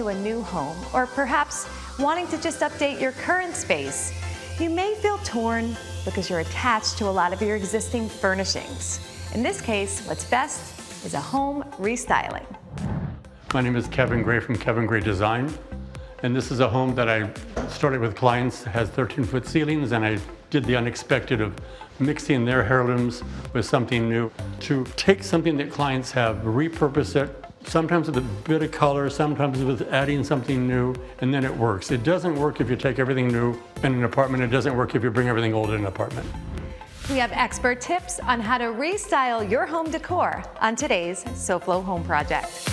into a new home, or perhaps wanting to just update your current space, you may feel torn because you're attached to a lot of your existing furnishings. In this case, what's best is a home restyling. My name is Kevin Gray from Kevin Gray Design, and this is a home that I started with clients. It has 13-foot ceilings, and I did the unexpected of mixing their heirlooms with something new to take something that clients have, repurpose it, sometimes with a bit of color, sometimes with adding something new, and then it works. It doesn't work if you take everything new in an apartment. It doesn't work if you bring everything old in an apartment. We have expert tips on how to restyle your home decor on today's SoFlo Home Project.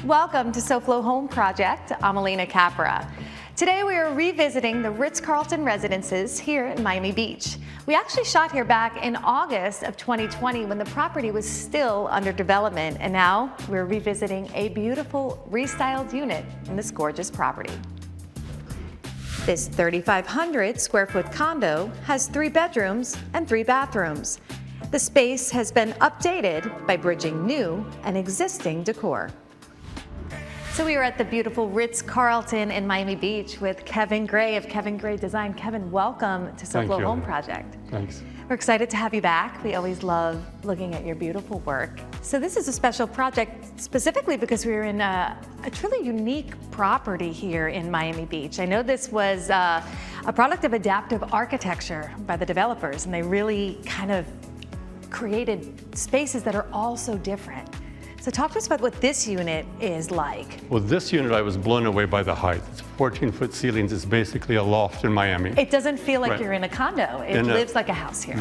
Welcome to SoFlo Home Project. I'm Alena Capra. Today we are revisiting the Ritz-Carlton residences here in Miami Beach. We actually shot here back in August of 2020 when the property was still under development, and now we're revisiting a beautiful restyled unit in this gorgeous property. This 3,500 square foot condo has 3 bedrooms and 3 bathrooms. The space has been updated by bridging new and existing decor. So we are at the beautiful Ritz-Carlton in Miami Beach with Kevin Gray of Kevin Gray Design. Kevin, welcome to SoFlo Home Project. Thanks. We're excited to have you back. We always love looking at your beautiful work. So this is a special project specifically because we're in a truly unique property here in Miami Beach. I know this was a product of adaptive architecture by the developers, and they really kind of created spaces that are all so different. So talk to us about what this unit is like. Well, this unit, I was blown away by the height. It's 14-foot ceilings. It's basically a loft in Miami. It doesn't feel like you're in a condo. It lives like a house here.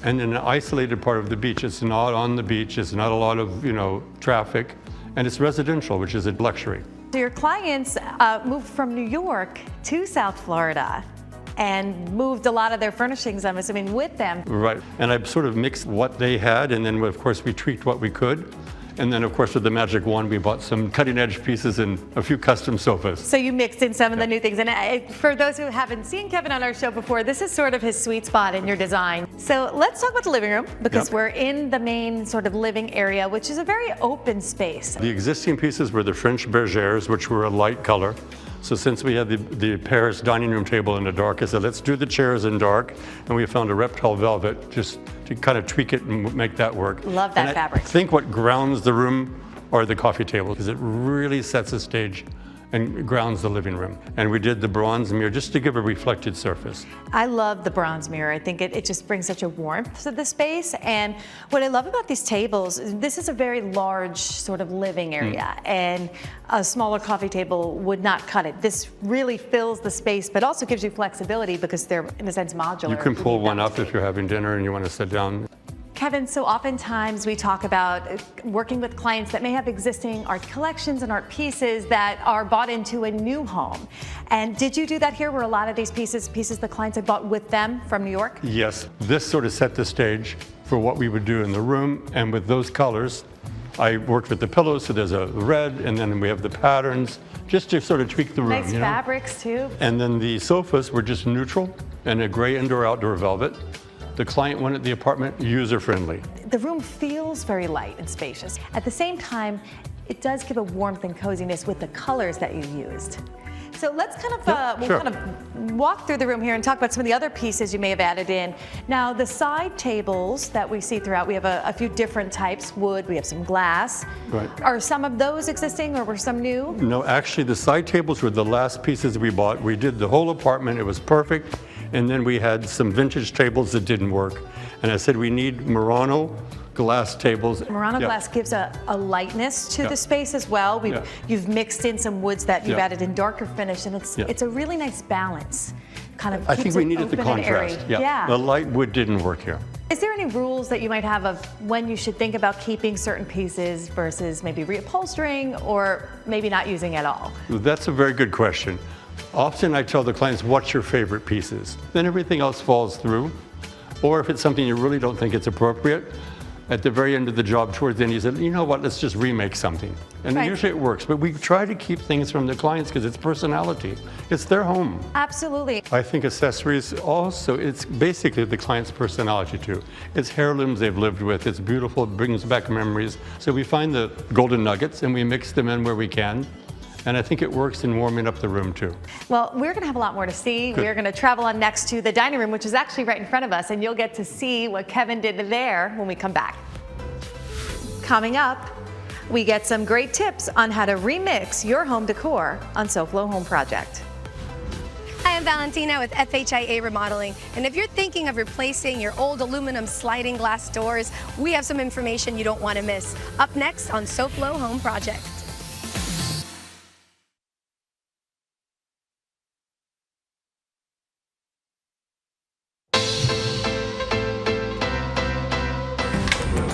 And in an isolated part of the beach. It's not on the beach. It's not a lot of, traffic. And it's residential, which is a luxury. So your clients moved from New York to South Florida and moved a lot of their furnishings, I'm assuming, with them. Right. And I sort of mixed what they had, and then, of course, we tweaked what we could. And then, of course, with the magic wand, we bought some cutting-edge pieces and a few custom sofas. So you mixed in some of the new things. And for those who haven't seen Kevin on our show before, this is sort of his sweet spot in your design. So let's talk about the living room, because we're in the main sort of living area, which is a very open space. The existing pieces were the French bergères, which were a light color. So since we had the Paris dining room table in the dark, I said, let's do the chairs in dark. And we found a reptile velvet just to kind of tweak it and make that work. Love that fabric. I think what grounds the room are the coffee tables, because it really sets the stage and grounds the living room. And we did the bronze mirror just to give a reflected surface. I love the bronze mirror. I think it just brings such a warmth to the space. And what I love about these tables, this is a very large sort of living area, and a smaller coffee table would not cut it. This really fills the space, but also gives you flexibility because they're, in a sense, modular. You can pull one up if you're having dinner and you want to sit down. Kevin, so oftentimes we talk about working with clients that may have existing art collections and art pieces that are bought into a new home. And did you do that here, where a lot of these pieces the clients had bought with them from New York? Yes, this sort of set the stage for what we would do in the room. And with those colors, I worked with the pillows, so there's a red, and then we have the patterns, just to sort of tweak the room. Nice fabrics too. And then the sofas were just neutral and a gray indoor-outdoor velvet. The client wanted the apartment user-friendly. The room feels very light and spacious. At the same time, it does give a warmth and coziness with the colors that you used. So let's kind of kind of walk through the room here and talk about some of the other pieces you may have added in. Now, the side tables that we see throughout, we have a few different types. Wood, we have some glass. Right. Are some of those existing, or were some new? No, actually, the side tables were the last pieces we bought. We did the whole apartment. It was perfect. And then we had some vintage tables that didn't work. And I said, we need Murano glass tables. Murano glass gives a lightness to the space as well. You've mixed in some woods that you've added in darker finish, and it's a really nice balance. Kind of I think we needed the contrast. The light wood didn't work here. Is there any rules that you might have of when you should think about keeping certain pieces versus maybe reupholstering, or maybe not using at all? That's a very good question. Often I tell the clients, what's your favorite pieces? Then everything else falls through. Or if it's something you really don't think it's appropriate, at the very end of the job, towards the end, he said, you know what, let's just remake something. And Right. usually it works, but we try to keep things from the clients because it's personality. It's their home. Absolutely. I think accessories also, it's basically the client's personality too. It's heirlooms they've lived with, it's beautiful, it brings back memories. So we find the golden nuggets and we mix them in where we can. And I think it works in warming up the room too. Well, we're going to have a lot more to see. Good. We're going to travel on next to the dining room, which is actually right in front of us, and you'll get to see what Kevin did there when we come back. Coming up, we get some great tips on how to remix your home decor on SoFlo Home Project. Hi, I'm Valentina with FHIA Remodeling, and if you're thinking of replacing your old aluminum sliding glass doors, we have some information you don't want to miss. Up next on SoFlo Home Project.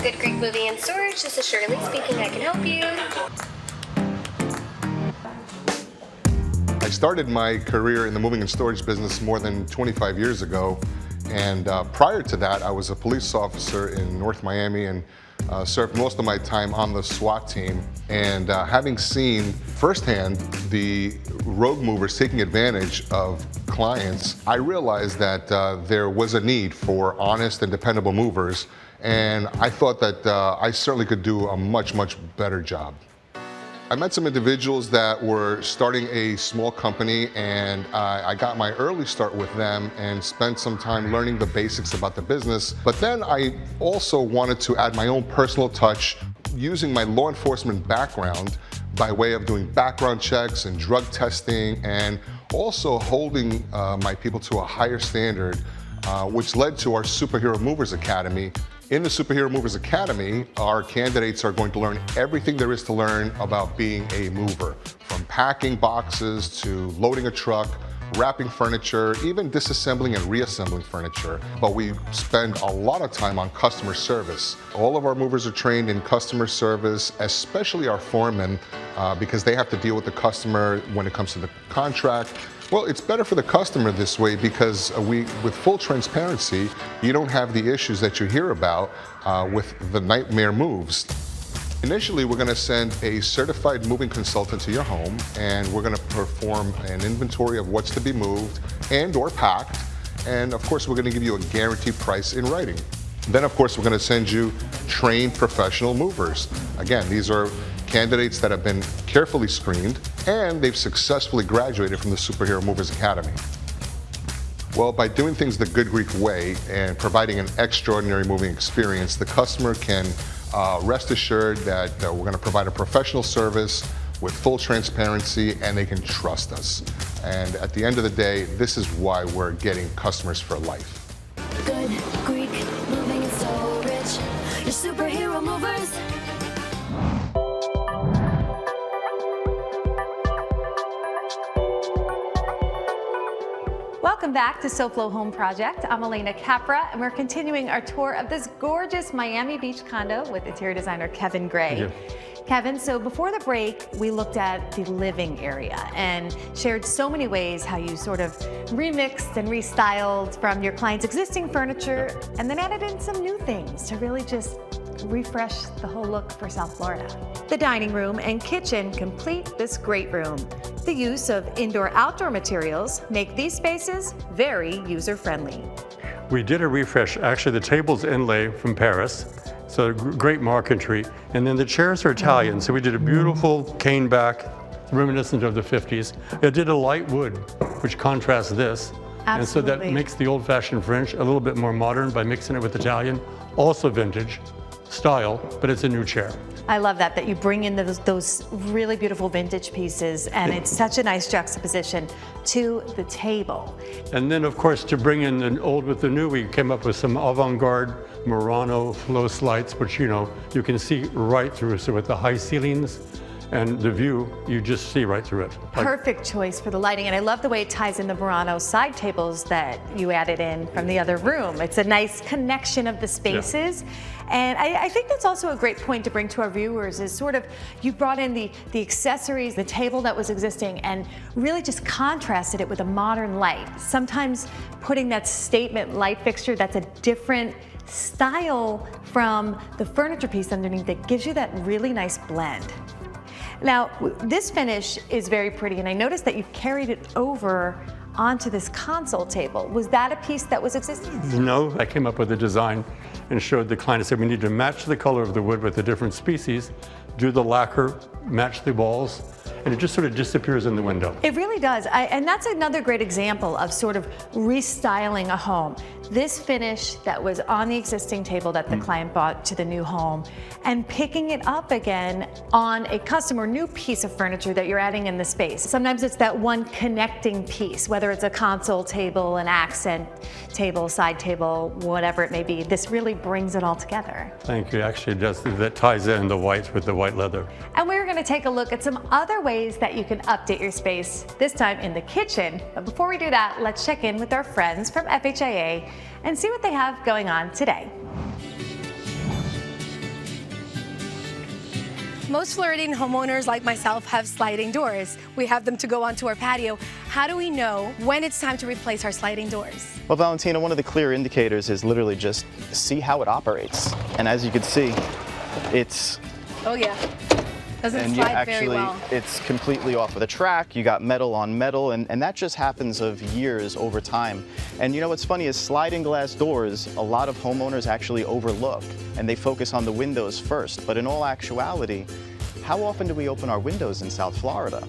Good Creek Moving and Storage, this is Shirley speaking. I can help you. I started my career in the moving and storage business more than 25 years ago, and prior to that I was a police officer in North Miami and served most of my time on the SWAT team. And having seen firsthand the rogue movers taking advantage of clients, I realized that there was a need for honest and dependable movers, and I thought that I certainly could do a much better job. I met some individuals that were starting a small company, and I got my early start with them and spent some time learning the basics about the business. But then I also wanted to add my own personal touch using my law enforcement background by way of doing background checks and drug testing, and also holding my people to a higher standard, which led to our Superhero Movers Academy. In the Superhero Movers Academy, our candidates are going to learn everything there is to learn about being a mover, from packing boxes to loading a truck, wrapping furniture, even disassembling and reassembling furniture. But we spend a lot of time on customer service. All of our movers are trained in customer service, especially our foremen, because they have to deal with the customer when it comes to the contract. Well, it's better for the customer this way because with full transparency, you don't have the issues that you hear about with the nightmare moves. Initially, we're going to send a certified moving consultant to your home, and we're going to perform an inventory of what's to be moved and or packed. And of course, we're going to give you a guaranteed price in writing. Then, of course, we're going to send you trained professional movers. Again, these are candidates that have been carefully screened, and they've successfully graduated from the Superhero Movers Academy. Well, by doing things the Good Greek way and providing an extraordinary moving experience, the customer can rest assured that we're going to provide a professional service with full transparency, and they can trust us. And at the end of the day, this is why we're getting customers for life. Good Greek Moving and Storage, your superhero movers. Welcome back to SoFlo Home Project. I'm Alena Capra, and we're continuing our tour of this gorgeous Miami Beach condo with interior designer Kevin Gray. Yeah. Kevin, so before the break, we looked at the living area and shared so many ways how you sort of remixed and restyled from your client's existing furniture and then added in some new things to really just refresh the whole look for South Florida. The dining room and kitchen complete this great room. The use of indoor-outdoor materials make these spaces very user-friendly. We did a refresh. Actually, the table's inlay from Paris, so great marquetry. And then the chairs are Italian, so we did a beautiful cane back, reminiscent of the 50s. It did a light wood, which contrasts this. And so that Absolutely. makes the old-fashioned French a little bit more modern by mixing it with Italian. Also vintage style, but it's a new chair. I love that you bring in those really beautiful vintage pieces, and it's such a nice juxtaposition to the table. And then, of course, to bring in the old with the new, we came up with some avant-garde Murano flow lights, which, you know, you can see right through. So with the high ceilings and the view, you just see right through it. Perfect choice for the lighting, and I love the way it ties in the Murano side tables that you added in from the other room. It's a nice connection of the spaces. Yeah. And I think that's also a great point to bring to our viewers is sort of, you brought in the accessories, the table that was existing, and really just contrasted it with a modern light. Sometimes putting that statement light fixture that's a different style from the furniture piece underneath that gives you that really nice blend. Now, this finish is very pretty, and I noticed that you've carried it over onto this console table. Was that a piece that was existing? No, I came up with a design and showed the client. I said we need to match the color of the wood with the different species, do the lacquer, match the walls, and it just sort of disappears in the window. It really does, and that's another great example of sort of restyling a home. This finish that was on the existing table that the client bought to the new home, and picking it up again on a custom or new piece of furniture that you're adding in the space. Sometimes it's that one connecting piece, whether it's a console table, an accent table, side table, whatever it may be. This really brings it all together. Thank you. Actually, it does. That ties in the white with the white leather. And we're going to take a look at some other ways that you can update your space, this time in the kitchen. But before we do that, let's check in with our friends from FHIA and see what they have going on today. Most Floridian homeowners like myself have sliding doors. We have them to go onto our patio. How do we know when it's time to replace our sliding doors? Well, Valentina, one of the clear indicators is literally just see how it operates. And as you can see, it's... Oh yeah, doesn't and slide very well. It's completely off of the track. You got metal on metal, and that just happens of years over time. And you know what's funny is sliding glass doors, a lot of homeowners actually overlook, and they focus on the windows first. But in all actuality, how often do we open our windows in South Florida?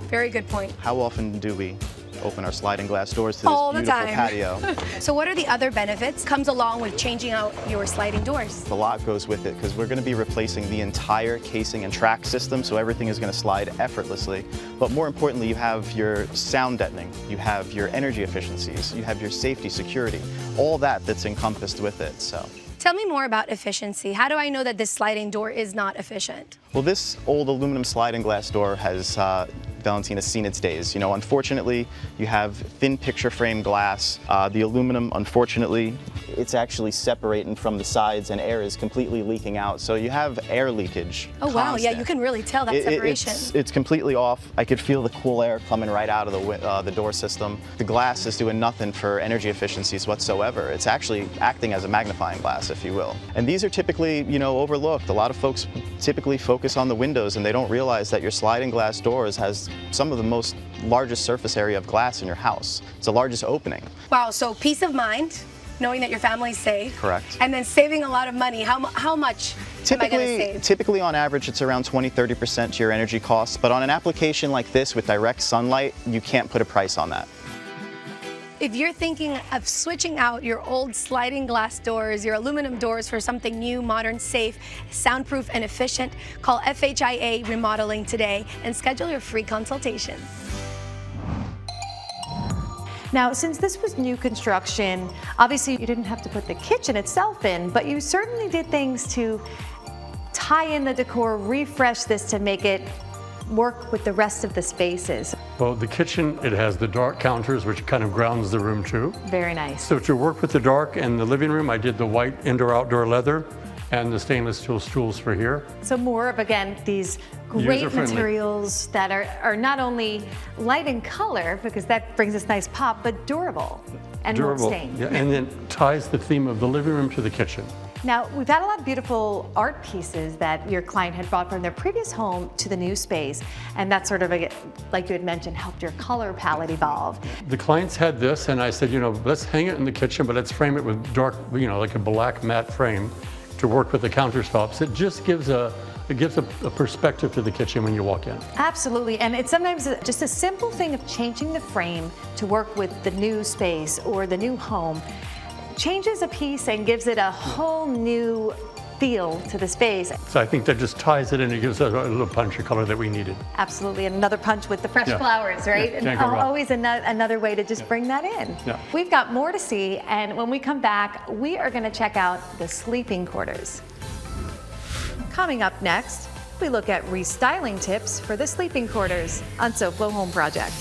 Very good point. How often do we open our sliding glass doors to this All the beautiful time. patio? So what are the other benefits comes along with changing out your sliding doors? A lot goes with it because we're going to be replacing the entire casing and track system, so everything is going to slide effortlessly. But more importantly, you have your sound deadening, you have your energy efficiencies, you have your safety, security, all that's encompassed with it. So. Tell me more about efficiency. How do I know that this sliding door is not efficient? Well, this old aluminum sliding glass door has Valentina seen its days. You know, unfortunately, you have thin picture frame glass. The aluminum, unfortunately, it's actually separating from the sides and air is completely leaking out. So you have air leakage. Oh wow, yeah, constant. you can really tell that separation. It's completely off. I could feel the cool air coming right out of the door system. The glass is doing nothing for energy efficiencies whatsoever. It's actually acting as a magnifying glass, if you will. And these are typically, you know, overlooked. A lot of folks typically focus on the windows and they don't realize that your sliding glass doors has some of the largest surface area of glass in your house. It's the largest opening. Wow, so peace of mind, knowing that your family's safe. Correct. And then saving a lot of money. How much am I going to save? Typically on average it's around 20-30% to your energy costs, but on an application like this with direct sunlight, you can't put a price on that. If you're thinking of switching out your old sliding glass doors, your aluminum doors for something new, modern, safe, soundproof, and efficient, call FHIA Remodeling today and schedule your free consultation. Now, since this was new construction, obviously you didn't have to put the kitchen itself in, but you certainly did things to tie in the decor, refresh this to make it work with the rest of the spaces. Well, the kitchen, it has the dark counters, which kind of grounds the room too. Very nice. So to work with the dark in the living room, I did the white indoor-outdoor leather and the stainless steel stools for here. So more of, again, these great User-friendly. materials that are not only light in color, because that brings this nice pop, but durable and won't stain. Yeah, and then ties the theme of the living room to the kitchen. Now, we've had a lot of beautiful art pieces that your client had brought from their previous home to the new space, and that sort of, like you had mentioned, helped your color palette evolve. The clients had this, and I said, you know, let's hang it in the kitchen, but let's frame it with dark, you know, like a black matte frame to work with the countertops. It just gives a perspective to the kitchen when you walk in. Absolutely, and it's sometimes just a simple thing of changing the frame to work with the new space or the new home changes a piece and gives it a whole new feel to the space. So I think that just ties it in and gives it a little punch of color that we needed. Absolutely, and another punch with the fresh Yeah. flowers, right? Yeah, And can't go wrong. always another way to just bring that in. Yeah. We've got more to see, and when we come back, we are going to check out the sleeping quarters. Coming up next, we look at restyling tips for the sleeping quarters on SoFlo Home Project.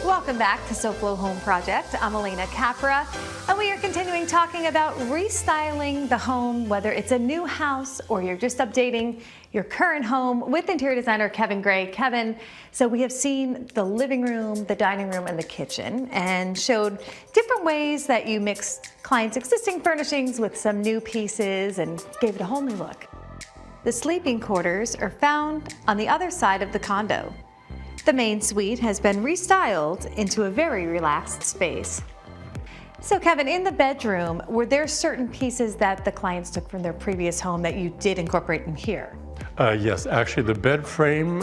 Welcome back to SoFlo Home Project. I'm Alena Capra, and we are continuing talking about restyling the home, whether it's a new house or you're just updating your current home, with interior designer Kevin Gray. Kevin, so we have seen the living room, the dining room, and the kitchen, and showed different ways that you mixed clients' existing furnishings with some new pieces and gave it a whole new look. The sleeping quarters are found on the other side of the condo. The main suite has been restyled into a very relaxed space. So Kevin, in the bedroom, were there certain pieces that the clients took from their previous home that you did incorporate in here? Yes, actually the bed frame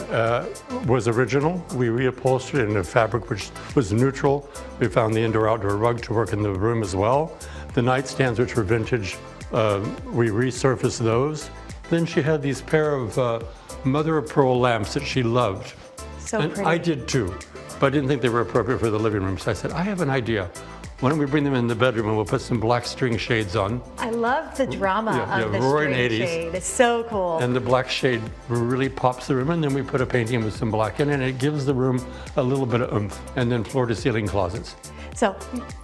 was original. We reupholstered it in a fabric which was neutral. We found the indoor-outdoor rug to work in the room as well. The nightstands, which were vintage, we resurfaced those. Then she had these pair of mother of pearl lamps that she loved. So and pretty. I did too, but I didn't think they were appropriate for the living room. So I said, I have an idea. Why don't we bring them in the bedroom and we'll put some black string shades on. I love the drama of the roaring string 80s. shade. It's so cool. And the black shade really pops the room, and then we put a painting with some black in it, and it gives the room a little bit of oomph. And then floor to ceiling closets. So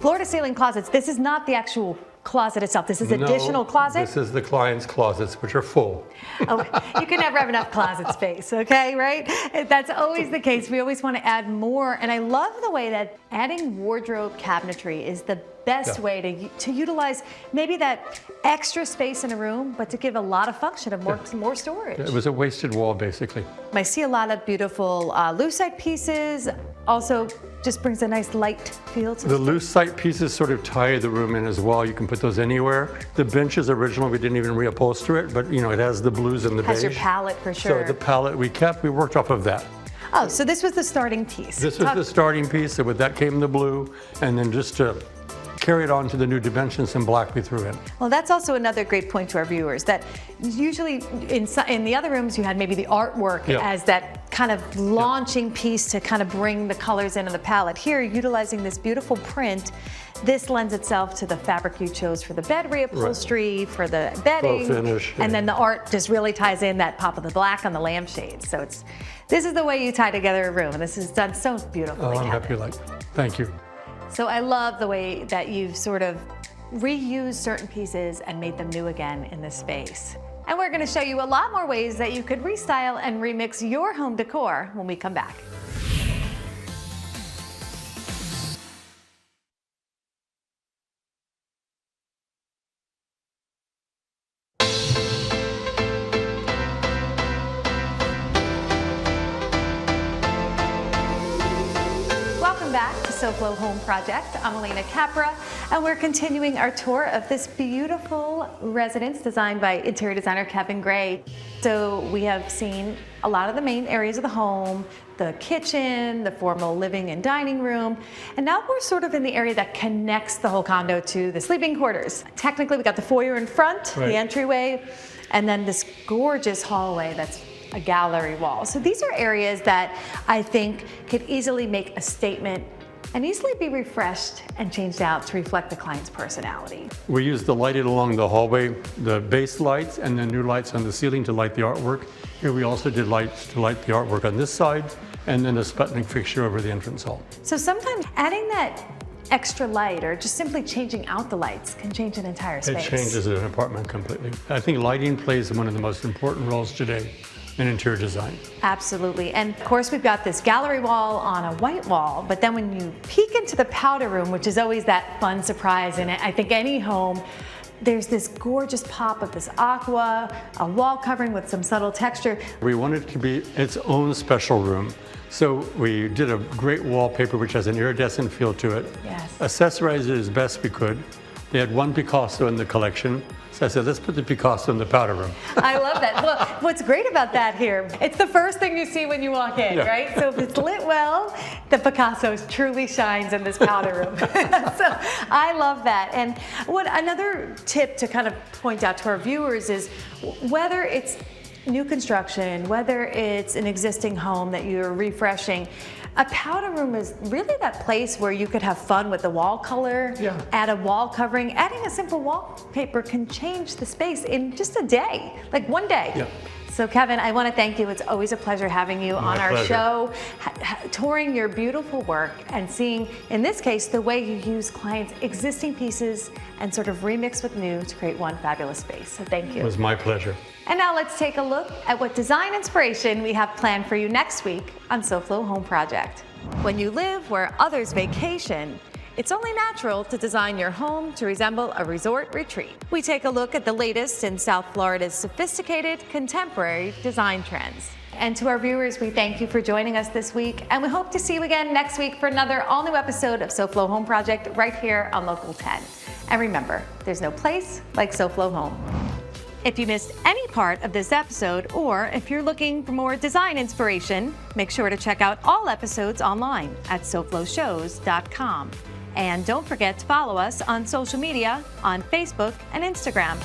floor to ceiling closets, this is not the actual closet itself. This is additional closet? This is the client's closets, which are full. Oh, you can never have enough closet space, okay, right? That's always the case. We always want to add more. And I love the way that adding wardrobe cabinetry is the best way to utilize maybe that extra space in a room, but to give a lot of function of more storage. It was a wasted wall, basically. I see a lot of beautiful lucite pieces. Also, just brings a nice light feel to the lucite pieces sort of tie the room in as well. You can put those anywhere. The bench is original. We didn't even reupholster it, but you know, it has the blues and the beige. Has your palette for sure. So the palette we kept, we worked off of that. Oh, so this was the starting piece. This was the starting piece, and with that came the blue, and then just to carry it on to the new dimensions in black we threw in. Well, that's also another great point to our viewers, that usually in the other rooms you had maybe the artwork as that kind of launching piece to kind of bring the colors into the palette. Here, utilizing this beautiful print, this lends itself to the fabric you chose for the bed reupholstery, for the bedding, finish, and then the art just really ties in that pop of the black on the lampshades. So this is the way you tie together a room, and this is done so beautifully. Oh, I'm happy like. Thank you. So I love the way that you've sort of reused certain pieces and made them new again in this space. And we're going to show you a lot more ways that you could restyle and remix your home decor when we come back. Welcome back to SoFlo Home Project. I'm Alena Capra, and we're continuing our tour of this beautiful residence designed by interior designer Kevin Gray. So we have seen a lot of the main areas of the home, the kitchen, the formal living and dining room, and now we're sort of in the area that connects the whole condo to the sleeping quarters. Technically, we got the foyer in front, the entryway, and then this gorgeous hallway that's a gallery wall. So these are areas that I think could easily make a statement and easily be refreshed and changed out to reflect the client's personality. We used the lighting along the hallway, the base lights, and then new lights on the ceiling to light the artwork. Here we also did lights to light the artwork on this side, and then a Sputnik fixture over the entrance hall. So sometimes adding that extra light or just simply changing out the lights can change an entire space. It changes an apartment completely. I think lighting plays one of the most important roles today in interior design. Absolutely. And of course we've got this gallery wall on a white wall, but then when you peek into the powder room, which is always that fun surprise in it, I think any home, there's this gorgeous pop of this aqua, a wall covering with some subtle texture. We wanted it to be its own special room. So we did a great wallpaper which has an iridescent feel to it. Yes. Accessorized it as best we could. They had one Picasso in the collection. So I said, let's put the Picasso in the powder room. I love that. Well, what's great about that here, it's the first thing you see when you walk in, right? So if it's lit well, the Picasso truly shines in this powder room. So I love that. And what another tip to kind of point out to our viewers is whether it's new construction, whether it's an existing home that you're refreshing, a powder room is really that place where you could have fun with the wall color, add a wall covering. Adding a simple wallpaper can change the space in just a day, like one day. So Kevin, I want to thank you. It's always a pleasure having you on our pleasure. show, touring your beautiful work and seeing, in this case, the way you use clients' existing pieces and sort of remix with new to create one fabulous space. So thank you. It was my pleasure. And now let's take a look at what design inspiration we have planned for you next week on SoFlo Home Project. When you live where others vacation, it's only natural to design your home to resemble a resort retreat. We take a look at the latest in South Florida's sophisticated contemporary design trends. And to our viewers, we thank you for joining us this week, and we hope to see you again next week for another all-new episode of SoFlo Home Project right here on Local 10. And remember, there's no place like SoFlo Home. If you missed any part of this episode, or if you're looking for more design inspiration, make sure to check out all episodes online at sofloshows.com. And don't forget to follow us on social media on Facebook and Instagram.